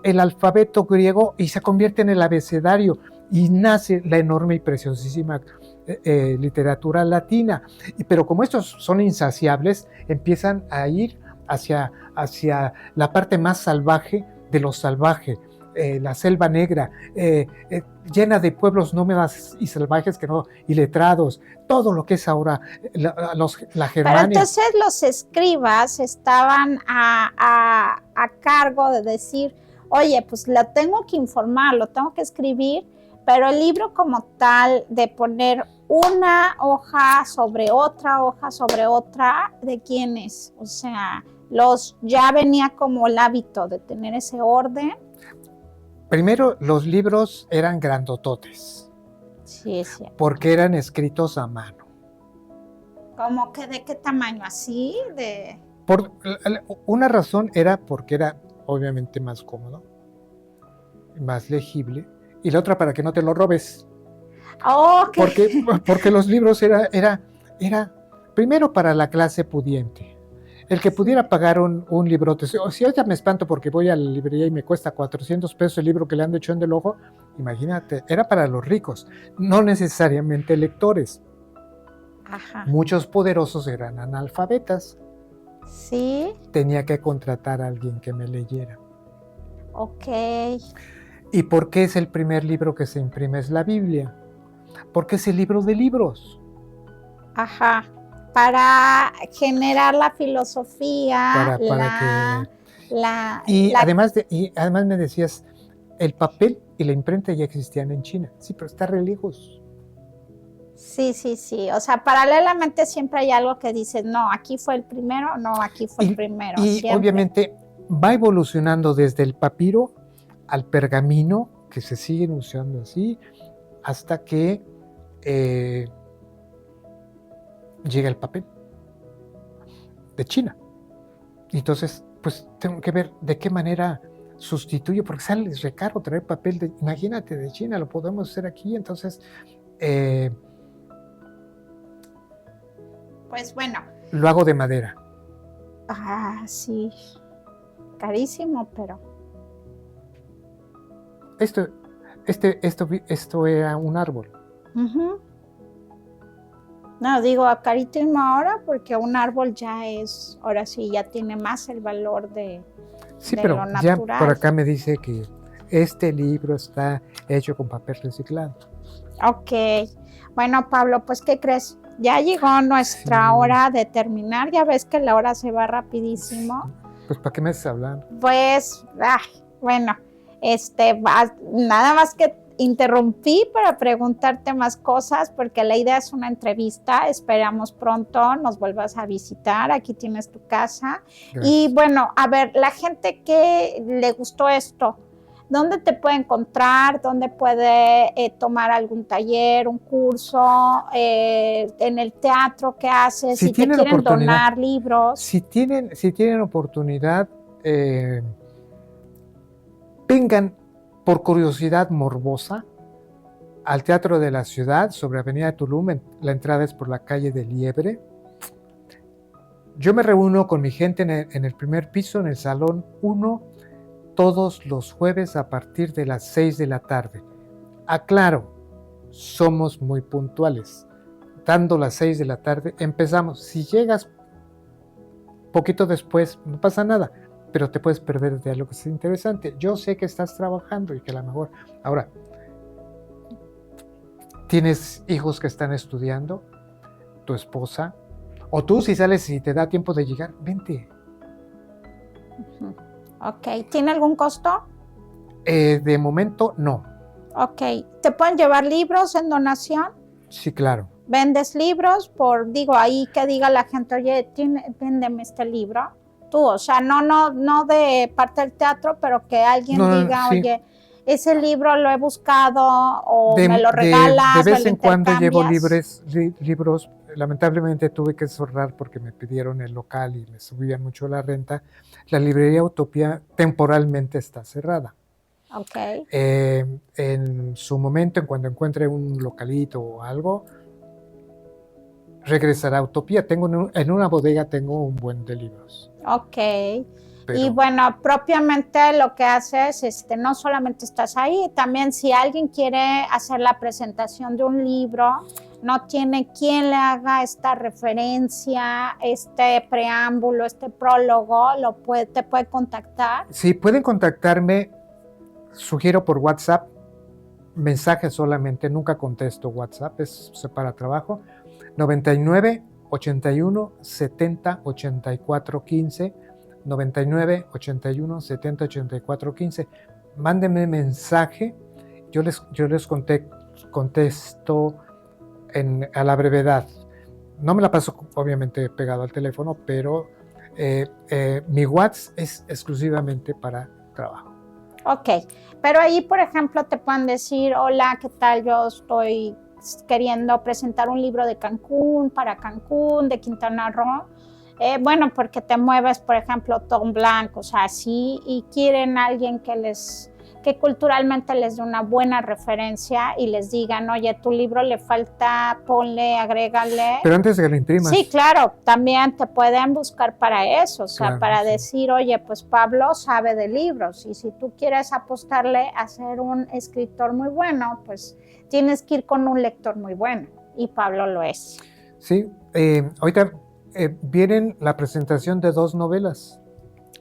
el alfabeto griego y se convierte en el abecedario, y nace la enorme y preciosísima literatura latina. Pero como estos son insaciables, empiezan a ir hacia la parte más salvaje de lo salvaje. La selva negra, llena de pueblos nómadas y salvajes y letrados, todo lo que es ahora la Germania. Pero entonces los escribas estaban a cargo de decir, oye, pues lo tengo que informar, lo tengo que escribir, pero el libro como tal, de poner una hoja sobre otra, ¿de quién es? O sea, ya venía como el hábito de tener ese orden. Primero, los libros eran grandototes. Sí, es cierto. Porque eran escritos a mano. ¿Cómo que de qué tamaño? ¿Así? Una razón era porque era obviamente más cómodo, más legible, y la otra para que no te lo robes. Okay. Porque los libros era primero para la clase pudiente. El que pudiera pagar un librote. Si ahorita me espanto porque voy a la librería y me cuesta 400 pesos el libro que le han hecho en del ojo, imagínate, era para los ricos, no necesariamente lectores. Muchos poderosos eran analfabetas. Sí, tenía que contratar a alguien que me leyera. ok. ¿Y por qué es el primer libro que se imprime? Es la Biblia. Porque es el libro de libros. Ajá. Para generar la filosofía, Para que... la, Y la además me decías, el papel y la imprenta ya existían en China. Sí, pero está re lejos. Sí, sí, sí. O sea, paralelamente siempre hay algo que dices, no, aquí fue el primero, no, aquí fue el primero. Y siempre. obviamente va evolucionando desde el papiro al pergamino, que se siguen usando así, hasta que llega el papel de China. Y entonces, pues tengo que ver de qué manera sustituyo, porque sale re caro traer papel, imagínate, de China, lo podemos hacer aquí, entonces... Pues bueno. Lo hago de madera. Ah, sí. Carísimo, pero... Esto era un árbol. Uh-huh. No, digo carísimo ahora porque un árbol ya es, ahora sí, ya tiene más el valor de pero lo ya natural. por acá me dice que este libro está hecho con papel reciclado. Ok. Bueno, Pablo, pues, ¿qué crees? Ya llegó nuestra hora de terminar. Ya ves que la hora se va rapidísimo. Sí. Pues, ¿para qué me estás hablando? Pues, bueno, nada más que interrumpí para preguntarte más cosas porque la idea es una entrevista. Esperamos pronto nos vuelvas a visitar. Aquí tienes tu casa. Gracias. Y bueno, a ver, la gente que le gustó esto, ¿dónde te puede encontrar? ¿Dónde puede tomar algún taller, un curso? ¿En el teatro qué haces? Si te quieren donar libros. Si tienen oportunidad, vengan por curiosidad morbosa al Teatro de la Ciudad, sobre Avenida Tulum. La entrada es por la calle de Liebre. Yo me reúno con mi gente en el primer piso, en el Salón 1, todos los jueves a partir de las 6 de la tarde. Aclaro, somos muy puntuales. Dando las 6 de la tarde, empezamos. Si llegas poquito después, no pasa nada, pero te puedes perder de algo que es interesante. Yo sé que estás trabajando y que a lo mejor... Ahora, ¿tienes hijos que están estudiando? ¿Tu esposa? O tú, si sales y te da tiempo de llegar, vente. Ok. ¿Tiene algún costo? De momento, no. Ok. ¿Te pueden llevar libros en donación? Sí, claro. ¿Vendes libros? Ahí que diga la gente, oye, véndeme este libro. Tú, o sea, no de parte del teatro, pero que alguien diga, sí. Oye, ese libro lo he buscado o me lo regalas. De vez en cuando llevo libros. Lamentablemente tuve que cerrar porque me pidieron el local y me subían mucho la renta. La librería Utopía temporalmente está cerrada. Okay. En su momento, en cuando encuentre un localito o algo, regresará a Utopía. En una bodega tengo un buen de libros. Ok. Y bueno, propiamente lo que haces, no solamente estás ahí, también si alguien quiere hacer la presentación de un libro, no tiene quien le haga esta referencia, este preámbulo, este prólogo, te puede contactar. Sí, pueden contactarme, sugiero por WhatsApp, mensajes solamente, nunca contesto WhatsApp, es para trabajo, 99 81 70 84 15, 99 81 70 84 15. Mándenme mensaje, yo les contesto a la brevedad. No me la paso obviamente pegado al teléfono, pero mi WhatsApp es exclusivamente para trabajo. Ok, pero ahí, por ejemplo, te pueden decir, hola, ¿qué tal? Yo estoy queriendo presentar un libro de Cancún, para Cancún, de Quintana Roo. Bueno, porque te mueves, por ejemplo, Tom Blanc, o sea, así, y quieren alguien que culturalmente les dé una buena referencia y les digan, oye, tu libro le falta, ponle, agrégale. Pero antes de que lo imprimas. Sí, claro, también te pueden buscar para eso, o sea, claro, para decir, oye, pues Pablo sabe de libros y si tú quieres apostarle a ser un escritor muy bueno, pues tienes que ir con un lector muy bueno y Pablo lo es. Sí, ahorita Vienen la presentación de 2 novelas.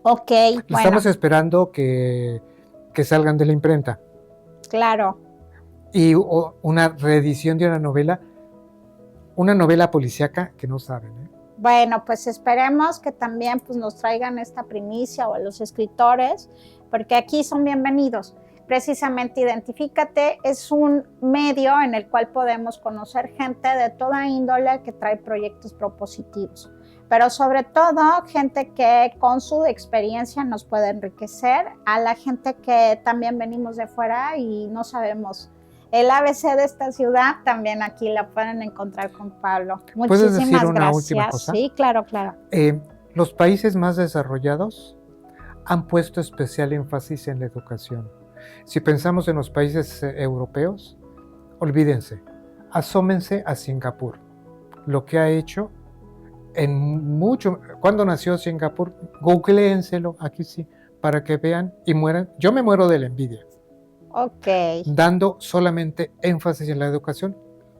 Ok, bueno. Estamos esperando que salgan de la imprenta. Claro. Y una reedición de una novela policíaca que no saben, ¿eh? Bueno, pues esperemos que también pues, nos traigan esta primicia o a los escritores, porque aquí son bienvenidos. Precisamente Identifícate es un medio en el cual podemos conocer gente de toda índole que trae proyectos propositivos, pero sobre todo gente que con su experiencia nos puede enriquecer, a la gente que también venimos de fuera y no sabemos el ABC de esta ciudad, también aquí la pueden encontrar con Pablo. ¿Puedes decir Muchísimas una gracias. última cosa? Sí, claro, claro. Los países más desarrollados han puesto especial énfasis en la educación. Si pensamos en los países europeos, olvídense, asómense a Singapur. Lo que ha hecho cuando nació Singapur, googléenselo, aquí sí, para que vean y mueran. Yo me muero de la envidia. Ok. Dando solamente énfasis en la educación.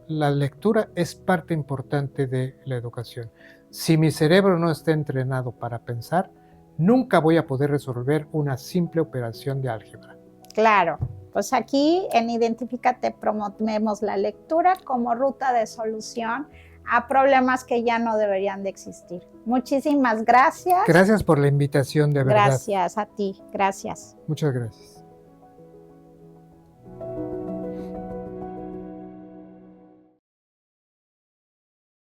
La lectura es parte importante de la educación. Si mi cerebro no está entrenado para pensar, nunca voy a poder resolver una simple operación de álgebra. Claro, pues aquí en Identifícate promovemos la lectura como ruta de solución a problemas que ya no deberían de existir. Muchísimas gracias. Gracias por la invitación, de verdad. Gracias a ti, gracias. Muchas gracias.